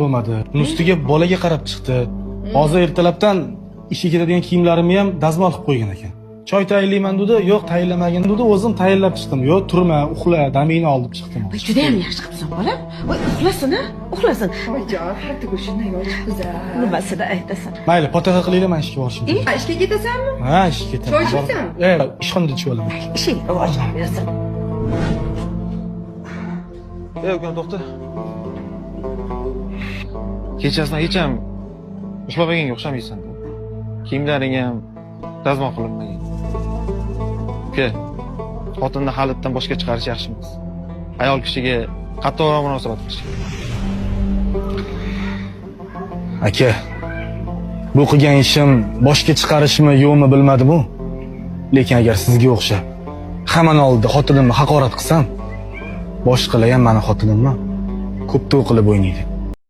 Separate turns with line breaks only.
bo'lmadi. Uni ustiga bolaga qarab chiqdi. Hozir ertalabdan ishga ketadigan kiyimlarimni ham dazmol qilib qo'ygan ekan. Choy tayinlayman dedi, yo'q tayinlamagin dedi, o'zim tayinlab chiqdim. Yo'q, turma, uxla, damingni ol deb chiqdim.
Juda ham yaxshi qilibsan, bolam. Voy, uxlasin-a, uxlasin.
Oyijon, har tugul shunday yolchiqsiz-a.
Nimasini aytasan?
Mayli, potaqa qilinglar, men ishga borishim kerak.
Ishga ketasanmi?
Ha, ishga ketaman.
Choy ichibsanmi?
Ishxonada ichib olaman.
Ishing rivojlan bersin.
Ukam to'xta. Kechasidan hech ham uxlamaganga o'xshamaysan. Kiyimlaring ham dazmol qilinmagan. Uka, xotinni halitdan boshqa chiqarish yaxshi emas. Ayol kishiga qattiqroq munosabat qilish kerak.
Aka, bu qilgan ishim boshga chiqarishmi, yo'qmi bilmadim-ku. Lekin agar sizga o'xshab hammaning oldida xotinimni haqorat qilsam, boshqalar ham meni xotinimni ko'p to'y qilib o'ynaydi.